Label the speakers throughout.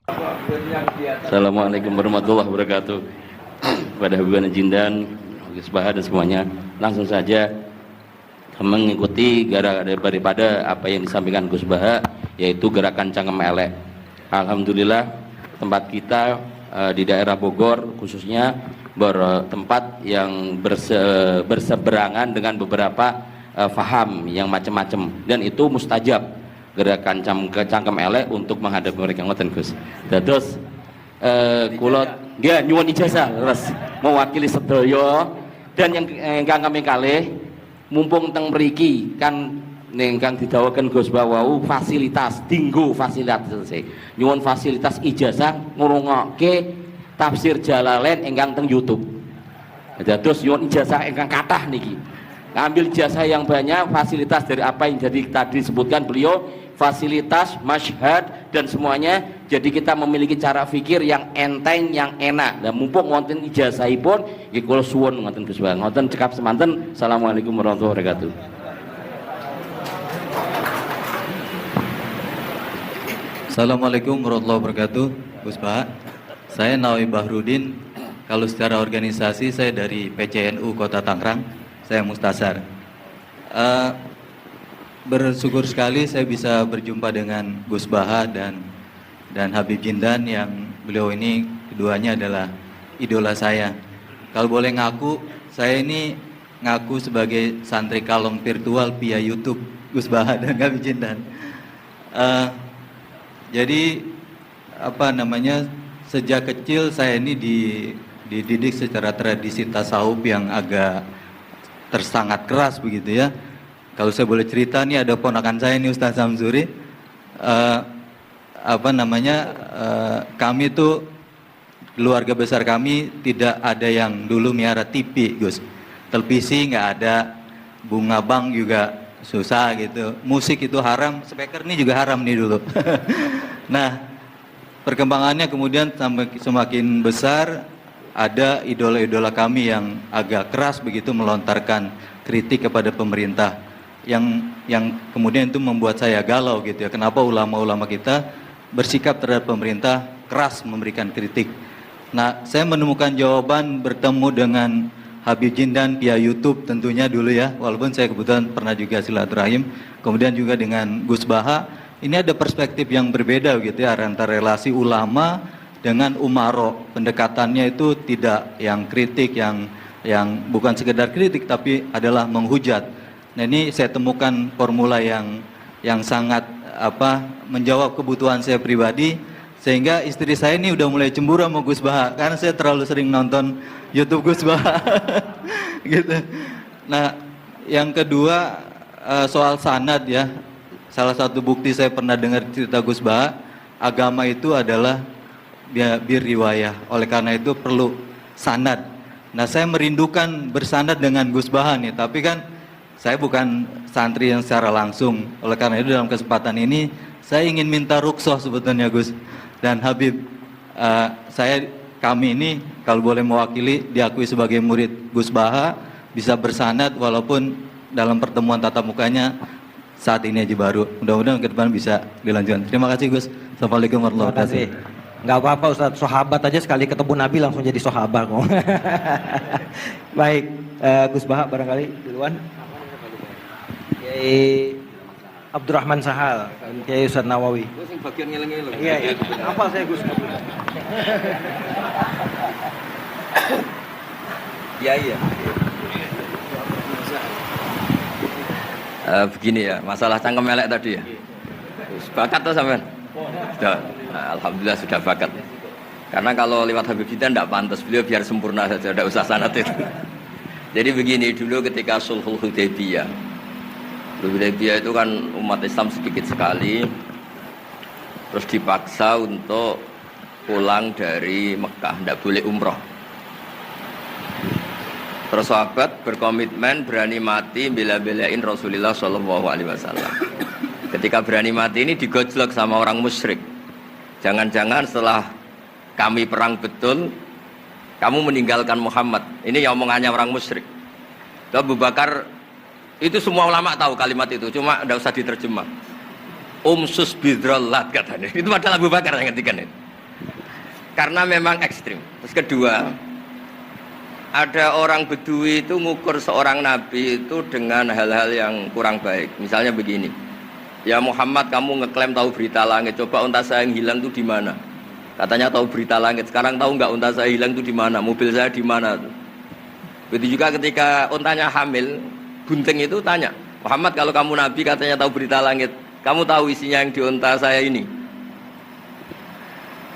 Speaker 1: Assalamualaikum warahmatullahi wabarakatuh. Pada Habibana Jindan, Gus Baha dan semuanya, langsung saja mengikuti daripada apa yang disampaikan Gus Baha, yaitu gerakan Cangkem Elek. Alhamdulillah tempat kita di daerah Bogor khususnya bertempat yang berseberangan dengan beberapa faham yang macam-macam, dan itu mustajab gerakan Cangkem Elek untuk menghadapi mereka ngoten Gus. Terus kulot nggih nyuwun ijazah terus mewakili sedaya, dan yang ingkang kami kalih mumpung teng mriki kan ingkang didhawuhaken Gus Bawau fasilitas dinggo fasilitas nyuwun fasilitas ijazah ngrungokke tafsir Jalalain ingkang teng YouTube. Terus nyuwun ijazah ingkang kathah niki. Ngambil ijazah yang banyak, fasilitas dari apa yang jadi tadi disebutkan beliau, fasilitas, masyhad dan semuanya. Jadi kita memiliki cara fikir yang enteng, yang enak. Dan mumpung wonten ijazahipun, nggih kula suwun ngoten Gus Bang. Ngoten cekap semanten. Assalamualaikum warahmatullahi wabarakatuh.
Speaker 2: Assalamualaikum warahmatullahi wabarakatuh. Gus Pak, saya Nawawi Bahrudin. Kalau secara organisasi saya dari PCNU Kota Tangerang. Saya Mustasar. Bersyukur sekali saya bisa berjumpa dengan Gus Baha dan Habib Jindan, yang beliau ini keduanya adalah idola saya. Kalau boleh ngaku, saya ini ngaku sebagai santri kalong virtual via YouTube Gus Baha dan Habib Jindan. Jadi sejak kecil saya ini dididik secara tradisi tasawuf yang agak tersangat keras begitu ya. Kalau saya boleh cerita nih, ada ponakan saya nih Ustaz Samsuri, kami tuh keluarga besar kami tidak ada yang dulu miara TV Gus, televisi nggak ada, bunga bank juga susah gitu, musik itu haram, speaker ini juga haram nih dulu. Nah perkembangannya kemudian sampai semakin besar, ada idola-idola kami yang agak keras begitu melontarkan kritik kepada pemerintah, yang kemudian itu membuat saya galau gitu ya. Kenapa ulama-ulama kita bersikap terhadap pemerintah keras memberikan kritik? Nah, saya menemukan jawaban bertemu dengan Habib Jindan via YouTube tentunya dulu ya, walaupun saya kebetulan pernah juga silaturahim. Kemudian juga dengan Gus Baha, ini ada perspektif yang berbeda gitu ya, antara relasi ulama dengan umaro. Pendekatannya itu tidak yang kritik, yang bukan sekedar kritik tapi adalah menghujat. Nah ini saya temukan formula yang sangat menjawab kebutuhan saya pribadi, sehingga istri saya ini udah mulai cemburu sama Gus Baha karena saya terlalu sering nonton YouTube Gus Baha. Gitu. Nah yang kedua soal sanad ya, salah satu bukti saya pernah dengar cerita Gus Baha, agama itu adalah bir riwayah, oleh karena itu perlu sanad. Nah saya merindukan bersanad dengan Gus Baha nih, tapi kan saya bukan santri yang secara langsung, oleh karena itu dalam kesempatan ini saya ingin minta rukhsah sebetulnya Gus dan Habib, kami ini kalau boleh mewakili diakui sebagai murid Gus Baha, bisa bersanad walaupun dalam pertemuan tatap mukanya saat ini aja baru. Mudah-mudahan ke depan bisa dilanjutkan. Terima kasih Gus. Assalamualaikum warahmatullahi wabarakatuh.
Speaker 3: Nggak apa-apa Ustaz, sahabat aja sekali ketemu Nabi langsung jadi sahabat kok. Baik, Gus Baha barangkali duluan. Kiai Abdurrahman Sahal, Kiai Ustaz Nawawi.
Speaker 1: Gus yang bagian ngeleng-ngeleng.
Speaker 3: Iya. Apa saya Gus?
Speaker 1: Iya. Begini ya, masalah Cangkem Elek tadi ya. Bakat tuh sampean? Sudah, alhamdulillah sudah bakat. Karena kalau lewat Habib Jindan tidak pantas, beliau biar sempurna saja, tidak usah sanad itu. Jadi begini, dulu ketika Sulhul Hudaybiyah itu kan umat Islam sedikit sekali, terus dipaksa untuk pulang dari Mekah, tidak boleh umroh. Terus sahabat berkomitmen berani mati bela-belain Rasulullah SAW. Ketika berani mati ini digojlok sama orang musyrik. Jangan-jangan setelah kami perang betul, kamu meninggalkan Muhammad. Ini yang omongannya orang musyrik. Abu Bakar, itu semua ulama tahu kalimat itu, cuma tidak usah diterjemah. Umsus bidrollat katanya. Itu padahal Abu Bakar yang ngetikan itu.
Speaker 4: karena memang ekstrim. Terus kedua, ada orang Bedui itu ngukur seorang nabi itu dengan hal-hal yang kurang baik. Misalnya begini, ya Muhammad, kamu ngeklaim tahu berita langit, coba unta saya yang hilang itu di mana? Katanya tahu berita langit, sekarang tahu nggak unta saya hilang itu di mana? Mobil saya di mana? Begitu juga ketika untanya hamil, bunting itu tanya, Muhammad, kalau kamu nabi katanya tahu berita langit, kamu tahu isinya yang di unta saya ini?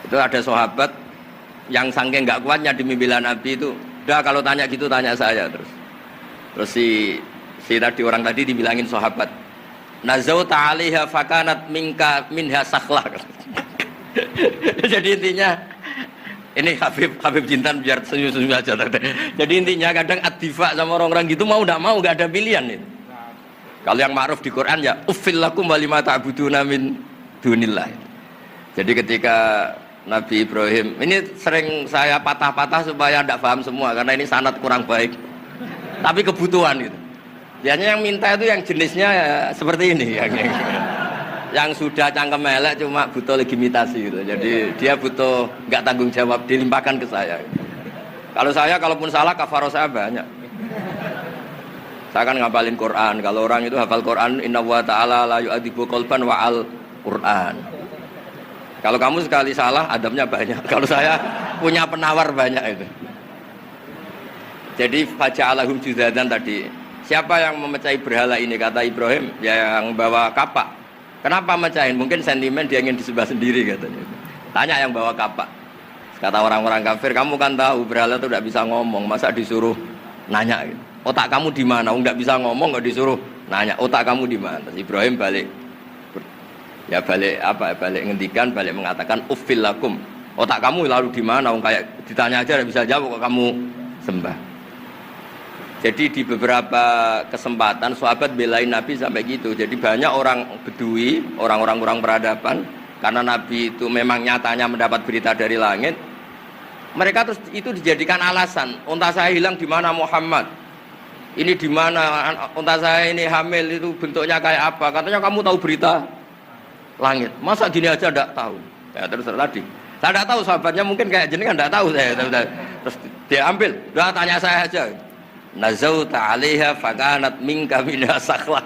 Speaker 4: Itu ada sahabat yang saking nggak kuatnya demi bela nabi itu, udah kalau tanya gitu tanya saya terus si tadi orang tadi dibilangin sahabat, nazauta 'alaiha fakanat minha sakhlah. Jadi intinya ini Habib Jintan biar senyum-senyum aja. Jadi intinya kadang ad-difa sama orang-orang gitu mau tidak mau nggak ada pilihan itu. Kalau yang ma'ruf di Quran ya uffil lakum wa lima ta'buduna min dunillah. Jadi ketika Nabi Ibrahim ini sering saya patah-patah supaya tidak paham semua karena ini sanad kurang baik. Tapi kebutuhan gitu. Biasanya yang minta itu yang jenisnya ya, seperti ini yang sudah cangkem elek cuma butuh legitimasi gitu. Jadi dia butuh nggak tanggung jawab, dilimpahkan ke saya. Kalau saya kalaupun salah kafaro saya banyak. Saya kan ngapalin Quran. Kalau orang itu hafal Quran, inna wa ta'ala la yu'adzibu qalban wa al Quran. Kalau kamu sekali salah, adabnya banyak. Kalau saya punya penawar banyak itu. Jadi faja'alahum juzadan tadi. Siapa yang memecahi berhala ini? Kata Ibrahim, ya yang bawa kapak. Kenapa mecahin? Mungkin sentimen dia ingin disembah sendiri katanya. Tanya yang bawa kapak. Kata orang-orang kafir, kamu kan tahu berhala itu tidak bisa ngomong, masa disuruh nanya gitu. Otak kamu di mana? Enggak bisa ngomong, enggak disuruh nanya. Otak kamu di mana? Ibrahim balik ngendikan, balik mengatakan uffil lakum. Otak kamu lalu di mana? Kayak ditanya aja tidak bisa jawab kok kamu sembah. Jadi di beberapa kesempatan sahabat belain Nabi sampai gitu. Jadi banyak orang Bedui, orang-orang peradaban, karena Nabi itu memang nyatanya mendapat berita dari langit. Mereka terus itu dijadikan alasan. Unta saya hilang di mana Muhammad? Ini di mana? Unta saya ini hamil, itu bentuknya kayak apa? Katanya kamu tahu berita langit. Masa gini aja enggak tahu? Ya terus tadi. Saya enggak tahu, sahabatnya mungkin kayak jenengan enggak tahu saya. Terus dia ambil, udah tanya saya aja. Nazauta 'alaiha fakanat minka minha sakhlah.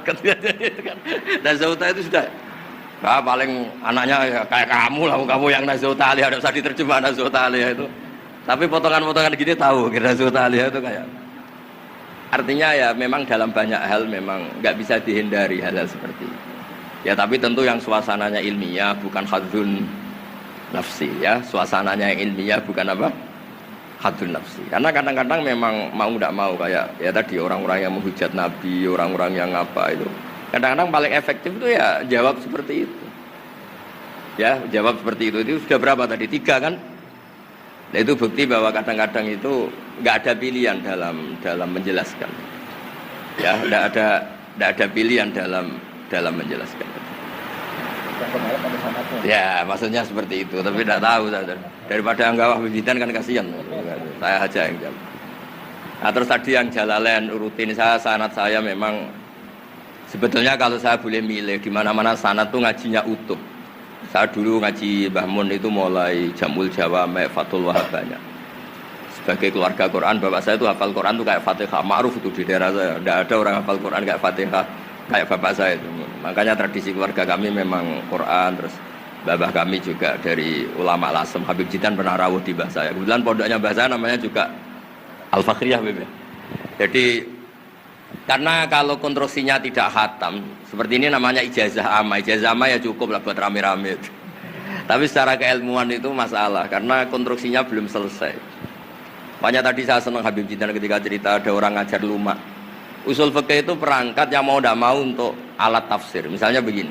Speaker 4: Nazauta itu sudah paling anaknya ya, kayak kamu lah, kamu yang nazauta 'alaiha, enggak usah diterjemah nazauta 'alaiha itu. Tapi potongan-potongan gini tahu kira nazauta 'alaiha itu kayak. Artinya ya memang dalam banyak hal memang enggak bisa dihindari hal-hal seperti itu. Ya tapi tentu yang suasananya ilmiah bukan hadzun nafsi ya, suasananya yang ilmiah bukan apa? Hadun nafsi. Karena kadang-kadang memang mau tidak mau kayak ya tadi orang-orang yang menghujat Nabi, orang-orang yang apa itu. Kadang-kadang paling efektif itu ya jawab seperti itu. Ya, jawab seperti itu. Itu sudah berapa tadi? 3 kan? Nah, itu bukti bahwa kadang-kadang itu nggak ada pilihan dalam menjelaskan. Ya, nggak ada pilihan dalam menjelaskan. Ya, maksudnya seperti itu, tapi tidak tahu saya. Daripada anggap Wijidan kan kasihan. Saya aja yang jawab. Nah, terus tadi yang Jalalain rutin sanad saya memang sebetulnya kalau saya boleh milih di mana-mana sanad tuh ngajinya utuh. Saya dulu ngaji Mbah Mun itu mulai Jamul Jawami, Fathul Wahab banyak. Sebagai keluarga Quran, bapak saya itu hafal Quran tuh kayak Fatihah, ma'ruf itu di daerah saya. Tidak ada orang hafal Quran kayak Fatihah kayak bapak saya itu. Makanya tradisi keluarga kami memang Quran. Terus babah kami juga dari ulama Lasem, Habib Jidan pernah rawuh di mbah saya. Kebetulan pondoknya mbah saya namanya juga Al-Fakhriyah Bebe. Jadi karena kalau konstruksinya tidak khatam seperti ini namanya ijazah amma. Ijazah amma ya cukup lah buat rame-rame. Tapi secara keilmuan itu masalah karena konstruksinya belum selesai. Makanya tadi saya senang Habib Jidan ketika cerita ada orang ngajar lumak. Usul fikih itu perangkat yang mau tidak mau untuk alat tafsir. Misalnya begini,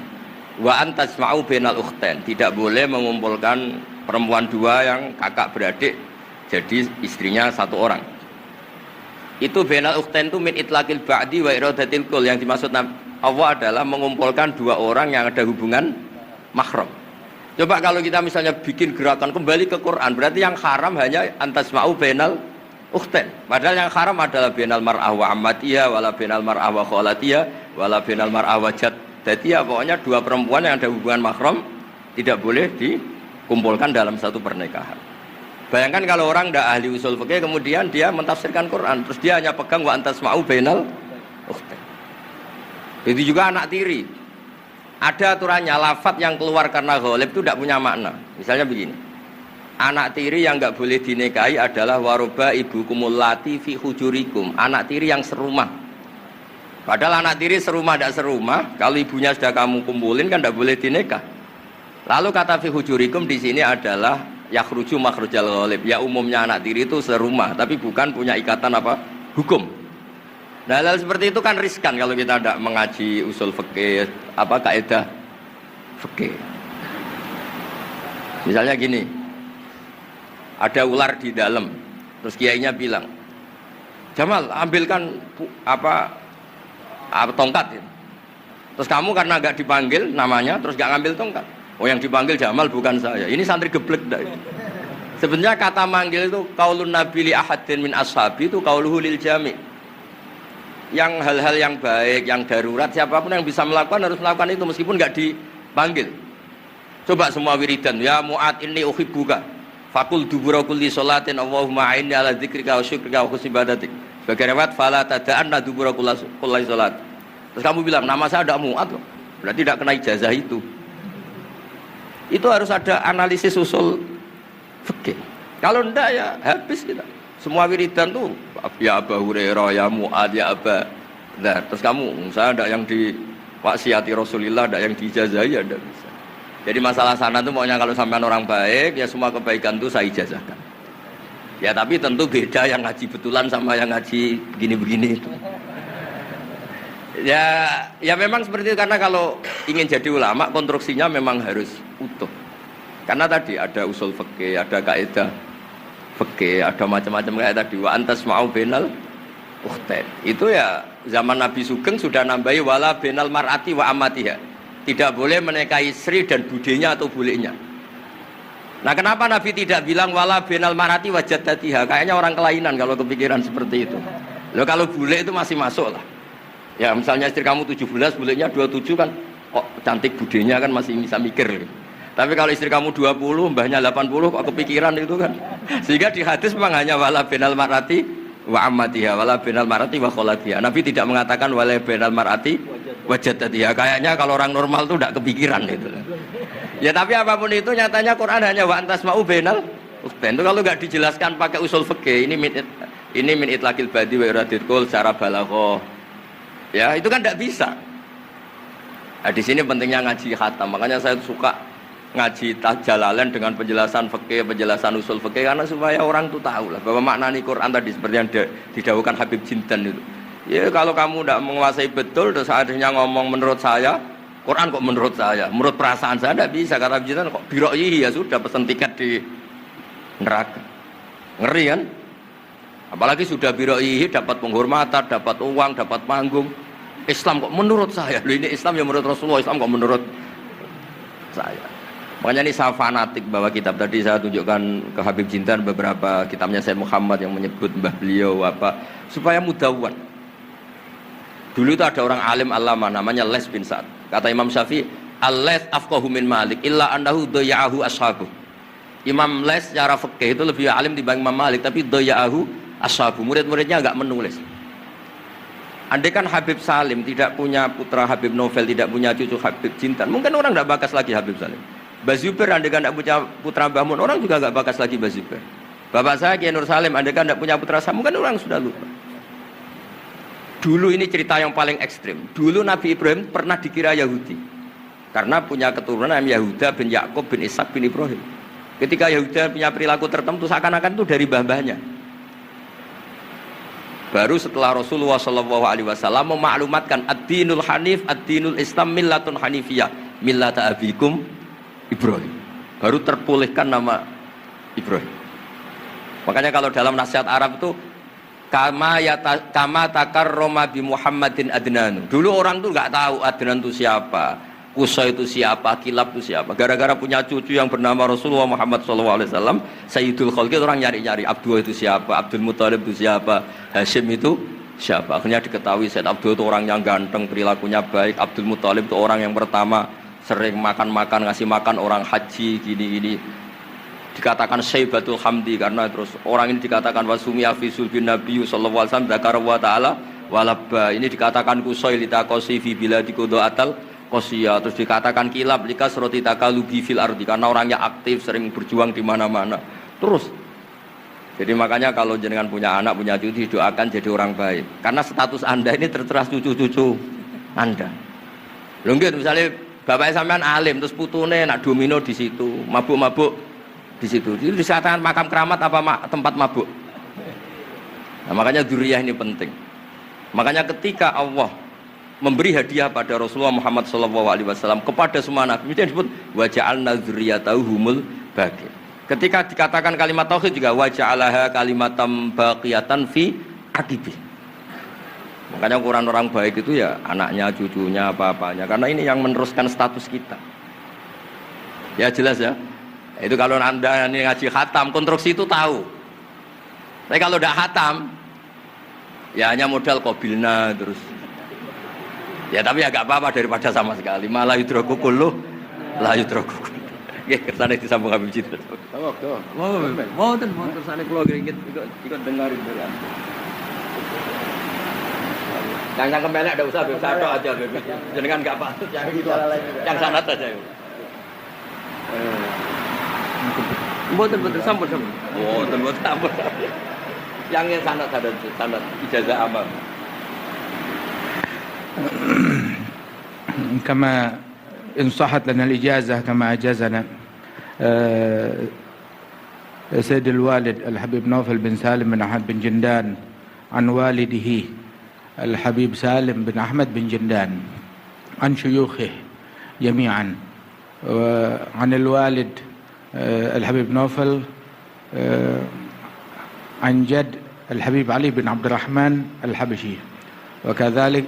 Speaker 4: wa antasma'u bainal ukhtain, tidak boleh mengumpulkan perempuan 2 yang kakak beradik jadi istrinya 1 orang. Itu bainal ukhtain itu min itlaqil ba'di wa iradatil kul, yang dimaksud Allah adalah mengumpulkan 2 orang yang ada hubungan mahram. Coba kalau kita misalnya bikin gerakan kembali ke Quran, berarti yang haram hanya antasma'u bainal ukhtain. Padahal yang haram adalah bainal mar'ah wa ammatiyah wala bainal mar'ah wa khalatiyah wala bainal mar'ah wa jaddatiyah. Pokoknya 2 perempuan yang ada hubungan mahram tidak boleh dikumpulkan dalam satu pernikahan. Bayangkan kalau orang tidak ahli usul fikih kemudian dia mentafsirkan Quran, terus dia hanya pegang wa antasma'u bainal ukhtain. Itu juga anak tiri. Ada aturannya, lafadz yang keluar karena ghalib itu tidak punya makna. Misalnya begini, anak tiri yang nggak boleh dinikahi adalah waroba ibu kumulati fi hujurikum, anak tiri yang serumah. Padahal anak tiri serumah tidak serumah, kalau ibunya sudah kamu kumpulin kan tidak boleh dinikah. Lalu kata fi hujurikum di sini adalah yakhruju makhrujal ghalib. Ya umumnya anak tiri itu serumah, tapi bukan punya ikatan apa? Hukum. Nah, hal seperti itu kan riskan kalau kita tidak mengaji usul fikih, apa kaidah fikih. Misalnya gini, ada ular di dalam, terus kiainya bilang, Jamal ambilkan tongkat. Ya. Terus kamu karena nggak dipanggil namanya, terus nggak ngambil tongkat. Oh yang dipanggil Jamal bukan saya. Ini santri geblek dah. Sebenarnya kata manggil itu qaulun nabi li ahadin min ashabi itu qauluhu lil jami'. Yang hal-hal yang baik, yang darurat, siapapun yang bisa melakukan harus melakukan itu meskipun nggak dipanggil. Coba semua wiridan, ya Mu'ad inni uhibbuka fakul dubura kulli sholatin Allahumma a'inni ala dzikrika wa syukrika wa husni ibadatik. Sebagai riwayat fala tada'anna dubura kulli sholat. Terus kamu bilang nama saya ada Mu'ad loh, berarti tidak kena ijazah itu. Itu harus ada analisis usul fikih. Kalau enggak ya habis kita. Semua wiridan tuh ya Abu Hurairah, ya Mu'ad, ya Aba. Nah, terus kamu, saya ada yang diwaksiati Rasulullah, ada yang diijazahi, ya tidak bisa. Jadi masalah sana tuh maunya kalau sampean orang baik, ya semua kebaikan tuh saya ijazahkan. Ya tapi tentu beda yang ngaji betulan sama yang ngaji begini-begini itu. Ya memang seperti itu, karena kalau ingin jadi ulama konstruksinya memang harus utuh. Karena tadi ada usul fikih, ada kaidah fikih, ada macam-macam kayak tadi wa antasma'u bainal ukhtain. Itu ya zaman Nabi Sugeng sudah nambahi wala bainal mar'ati wa amatiha. Tidak boleh menikahi istri dan budenya atau bulenya. Nah, kenapa Nabi tidak bilang wala bainal mar'ati wa jaddatiha? Kayaknya orang kelainan kalau kepikiran seperti itu. Loh kalau bule itu masih masuk lah. Ya misalnya istri kamu 17, bulenya 27 kan kok cantik budenya kan masih bisa mikir. Tapi kalau istri kamu 20, mbahnya 80, kok kepikiran itu kan. Sehingga di hadis memang hanya wala bainal mar'ati wa ammatiha, wala bainal mar'ati wa kholatiha. Nabi tidak mengatakan wala bainal mar'ati wa jaddatiha. Kayaknya kalau orang normal itu tidak kepikiran itu. Ya tapi apapun itu nyatanya Quran hanya wa antasma'u bainal ukhtain. Itu kalau nggak dijelaskan pakai usul fikih, ini min itlaqil badi wa iradil qul secara balaghah. Ya, itu kan tidak bisa. Nah, di sini pentingnya ngaji khatam. Makanya saya suka ngaji Jalalain dengan penjelasan fikih, penjelasan usul fikih, karena supaya orang tuh tahu lah bahwa maknani Quran tadi seperti yang didhawuhkan Habib Jindan itu. Ya kalau kamu tidak menguasai betul, terus akhirnya ngomong menurut saya, Quran kok menurut saya, menurut perasaan saya tidak bisa. Kata Habib Jindan kok biroyi ya sudah pesen tiket di neraka, ngeri kan? Apalagi sudah biroyi dapat penghormatan, dapat uang, dapat panggung. Islam kok menurut saya, loh ini Islam yang menurut Rasulullah, Islam kok menurut saya. Makanya ini saya fanatik bahwa kitab tadi saya tunjukkan ke Habib Jindan beberapa kitabnya Sayyid Muhammad yang menyebut mbah beliau apa supaya mudawan. Dulu itu ada orang alim alama namanya Les bin Sa'ad. Kata Imam Syafi'i, "Al-Les afqahu min Malik illa annahu dayya'ahu ashabuh." Imam Les secara fikih itu lebih alim dibanding Imam Malik, tapi dayya'ahu ashabuh. Murid-muridnya enggak menulis. Andai kan Habib Salim tidak punya putra Habib Novel, tidak punya cucu Habib Jindan, mungkin orang enggak bakas lagi Habib Salim. Bazuber andai kan tidak punya putra Mbah Mun, orang juga nggak bakas lagi Bazuber. Bapak saya Kiai Nur Salim andai kan tidak punya putra Samu, kan orang sudah lupa. Dulu ini cerita yang paling ekstrim. Dulu Nabi Ibrahim pernah dikira Yahudi karena punya keturunan Yahuda bin Yakub bin Ishak bin Ibrahim. Ketika Yahuda punya perilaku tertentu seakan-akan itu dari mbah-mbahnya. Baru setelah Rasulullah SAW memaklumatkan ad-dinul hanif, ad-dinul Islam millatun hanifiyah, millata abikum Ibrahim, baru terpulihkan nama Ibrahim. Makanya kalau dalam nasihat Arab itu kama takarrama bi Muhammadin Adnan. Dulu orang tuh nggak tahu Adnan itu siapa, Qusay itu siapa, Kilab itu siapa. Gara-gara punya cucu yang bernama Rasulullah Muhammad SAW, Sayyidul Khalqi, orang nyari-nyari Abdullah itu siapa, Abdul Muthalib itu siapa, Hashim itu siapa. Akhirnya diketahui Sayyid Abdul itu orang yang ganteng, perilakunya baik. Abdul Muthalib itu orang yang pertama sering makan-makan, ngasih makan orang haji, gini-gini. dikatakan Syaibatul Hamdi karena terus orang ini dikatakan wasumia fi sulbin Nabi sallallahu alaihi wasallam dzakara wa ta'ala walabba, ini dikatakan kusoi litakosi fi biladi atal kosia, terus dikatakan kilab likas roti takalubi fil ardi karena orangnya aktif sering berjuang di mana-mana terus. Jadi makanya kalau jenengan punya anak punya cucu didoakan jadi orang baik karena status Anda ini tertera cucu-cucu Anda. Lho nggih misalnya bapak sampean alim terus putune nak domino di situ, mabuk-mabuk di situ. Itu disatakan makam keramat apa tempat mabuk. Nah, makanya dzurriyyah ini penting. Makanya ketika Allah memberi hadiah pada Rasulullah Muhammad SAW kepada semua nabi, itu disebut wa ja'alna dzurriyyatahu humul baqin. Ketika dikatakan kalimat tauhid juga wa ja'alaha kalimatam baqiyatan fi aqibi. Makanya ukuran orang baik itu ya anaknya, cucunya, apa-apanya. Karena ini yang meneruskan status kita. Ya jelas ya. Itu kalau Anda ini ngaji khatam, konstruksi itu tahu. Tapi kalau tidak khatam, ya hanya modal qabilna terus. Ya tapi ya gak apa-apa daripada sama sekali. Malah yudroku kulluh, la yudroku kulluh. Nggih, kersane disambung Habib Citra. Mau kersane kula ikut dengarin dulu. Yang kemelek enggak usah, satu aja Beb. Jenengan enggak patut yang itu. Yang sanad aja. Mboten sampun. Mboten sampun. Yang sanad ijazah amal.
Speaker 5: كما إن صحت لنا الإجازة كما أجازنا سيد الوالد الحبيب نوفل بن سالم بن أحمد بن جندان عن والده الحبيب سالم بن أحمد بن جندان عن شيوخه جميعا وعن الوالد الحبيب نوفل عن جد الحبيب علي بن عبد الرحمن الحبشي وكذلك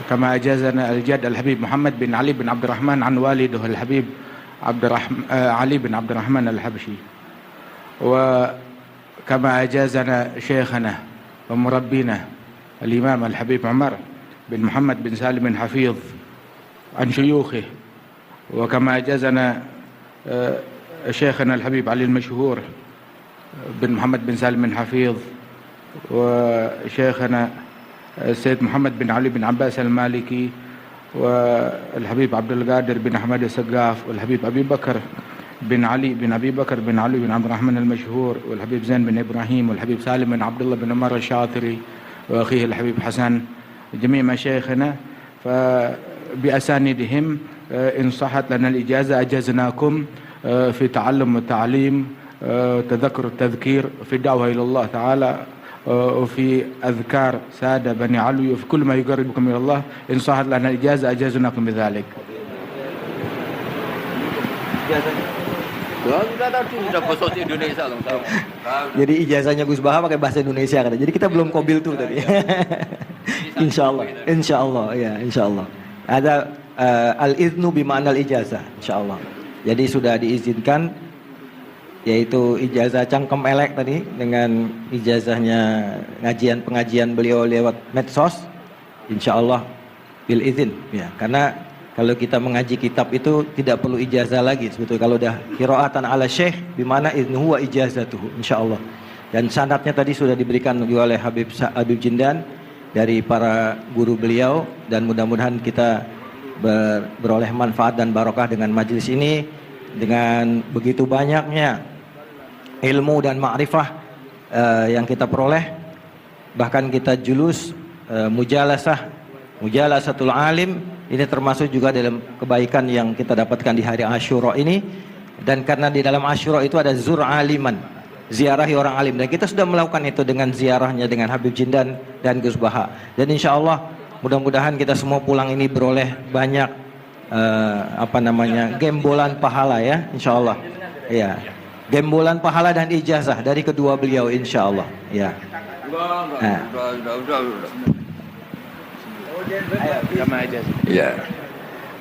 Speaker 5: كما أجازنا الجد الحبيب محمد بن علي بن عبد الرحمن عن والده الحبيب علي بن عبد الرحمن الحبشي وكما أجازنا شيخنا ومربينا الإمام الحبيب عمر بن محمد بن سالم حفيظ عن شيوخه وكما أجازنا شيخنا الحبيب علي المشهور بن محمد بن سالم حفيظ وشيخنا السيد محمد بن علي بن عباس المالكي والحبيب عبد القادر بن أحمد السقاف والحبيب أبي بكر بن علي بن أبي بكر بن علي بن عبد الرحمن المشهور والحبيب زين بن إبراهيم والحبيب سالم بن عبد الله بن عمر الشاطري وأخيه الحبيب حسن جميع مشايخنا فبأسانيدهم إن صحت لنا الإجازة أجزناكم في تعلم والتعليم تذكر التذكير في الدعوة إلى الله تعالى وفي أذكار سادة بني علوي وفي كل ما يقربكم إلى الله إن صحت لنا الإجازة أجازناكم بذلك.
Speaker 3: Jadi ijazahnya Gus Baha pakai bahasa Indonesia kan. Jadi kita belum qabil tuh tadi. Insya Allah ya, insya Allah. Ada al-idnu bima'na al-ijazah, insya Allah. Jadi sudah diizinkan yaitu ijazah cangkem elek tadi dengan ijazahnya pengajian beliau lewat medsos, insya Allah bil izin ya, karena kalau kita mengaji kitab itu tidak perlu ijazah lagi sebetulnya kalau udah qiraatan ala syekh bimana huwa ijazatuhu insya Allah. Dan sanadnya tadi sudah diberikan juga oleh Habib Jindan dari para guru beliau, dan mudah-mudahan kita beroleh manfaat dan barokah dengan majelis ini, dengan begitu banyaknya ilmu dan ma'rifah yang kita peroleh. Bahkan kita julus mujalasatul alim, ini termasuk juga dalam kebaikan yang kita dapatkan di hari Asyura ini. Dan karena di dalam Asyura itu ada zur aliman, ziarahi orang alim, dan kita sudah melakukan itu dengan ziarahnya dengan Habib Jindan dan Gus Baha. Dan insya Allah mudah-mudahan kita semua pulang ini beroleh banyak gembolan pahala ya, insya Allah ya. Gembolan pahala dan ijazah dari kedua beliau insya Allah ya.
Speaker 4: Ya.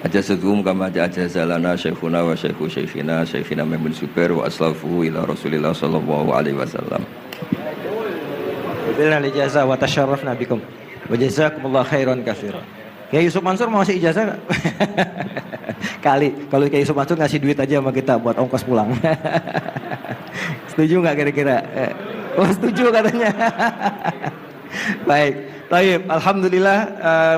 Speaker 4: Ajazatuhum kama ajazalana syekhuna wa syekhu syekhina Maimun Zubair wa aslafuhu ila Rasulillah sallallahu alaihi wasallam.
Speaker 3: Wabillahi ijazah wa tasyarrafna bikum. Wa jazakumullah khairan katsiran. Ya Yusuf Mansur mau ngasih ijazah enggak? Kali kalau Kiai Yusuf Mansur ngasih duit aja sama kita buat ongkos pulang. Setuju nggak kira-kira? Oh setuju katanya. Baik, baik. Alhamdulillah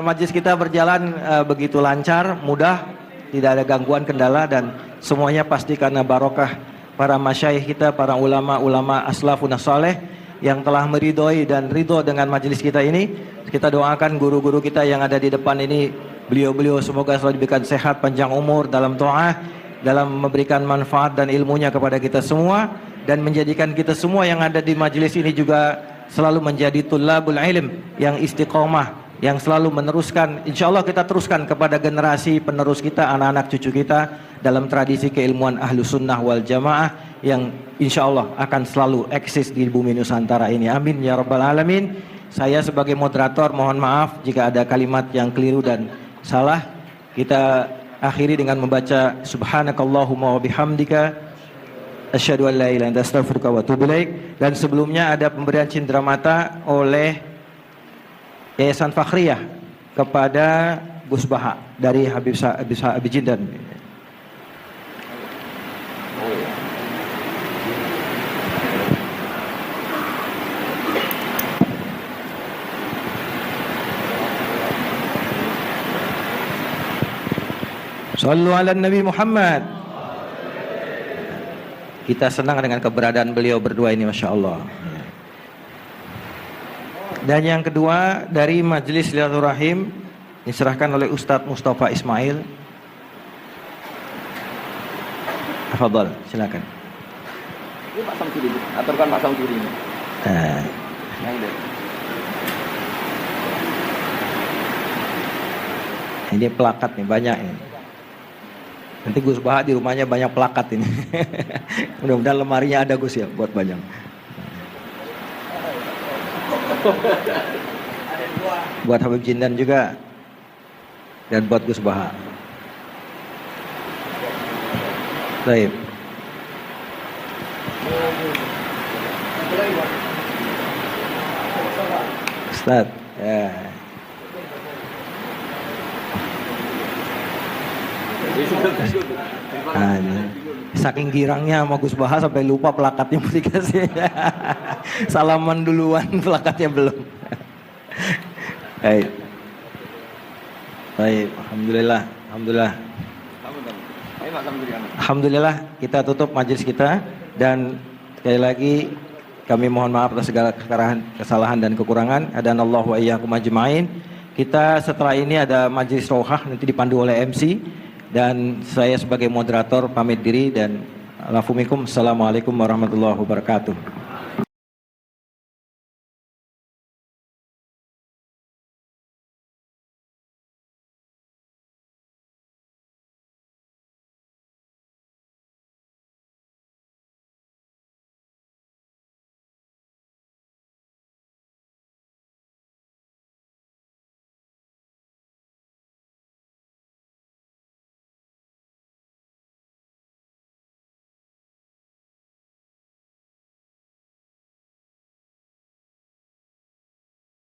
Speaker 3: majelis kita berjalan begitu lancar, mudah, tidak ada gangguan kendala dan semuanya pasti karena barokah para masyayikh kita, para ulama-ulama aslafun saleh yang telah meridhoi dan ridho dengan majelis kita ini. Kita doakan guru-guru kita yang ada di depan ini, beliau-beliau semoga selalu diberikan sehat, panjang umur dalam doa, dalam memberikan manfaat dan ilmunya kepada kita semua, dan menjadikan kita semua yang ada di majelis ini juga selalu menjadi tullabul ilm yang istiqomah, yang selalu meneruskan, insya Allah kita teruskan kepada generasi penerus kita, anak-anak cucu kita dalam tradisi keilmuan ahlu sunnah wal jamaah yang insya Allah akan selalu eksis di bumi Nusantara ini. Amin ya rabbal alamin. Saya sebagai moderator mohon maaf jika ada kalimat yang keliru dan salah. Kita akhiri dengan membaca subhanakallahumma wa bihamdika asyhadu an la ilaha illa anta astaghfiruka wa atubu ilaik. Dan sebelumnya ada pemberian cindera mata oleh Yayasan Fakhriyah kepada Gus Baha dari Habib Jindan. Sallu ala Nabi Muhammad. Kita senang dengan keberadaan beliau berdua ini, Masya Allah. Dan yang kedua dari Majelis Silaturahim diserahkan oleh Ustadz Mustafa Ismail. Tafadhol, silakan.
Speaker 4: Ini Pak Samsuri, aturkan Pak Samsuri ini.
Speaker 3: Ini pelakat nih, banyak ini. Nanti Gus Baha di rumahnya banyak pelakat ini. Mudah-mudahan lemarinya ada Gus ya, buat banyak. Buat Habib Jindan juga. Dan buat Gus Baha. Baik. Ustaz, ya. Saking girangnya sama Gus Baha sampai lupa plakatnya mau dikasih. Salaman duluan, plakatnya belum. Baik. Baik, alhamdulillah, alhamdulillah. Alhamdulillah kita tutup majelis kita dan sekali lagi kami mohon maaf atas segala kesalahan dan kekurangan. Adanallahu wa iyyakum ajmain. Kita setelah ini ada majelis rohah nanti dipandu oleh MC. Dan saya sebagai moderator pamit diri dan assalamualaikum warahmatullahi wabarakatuh.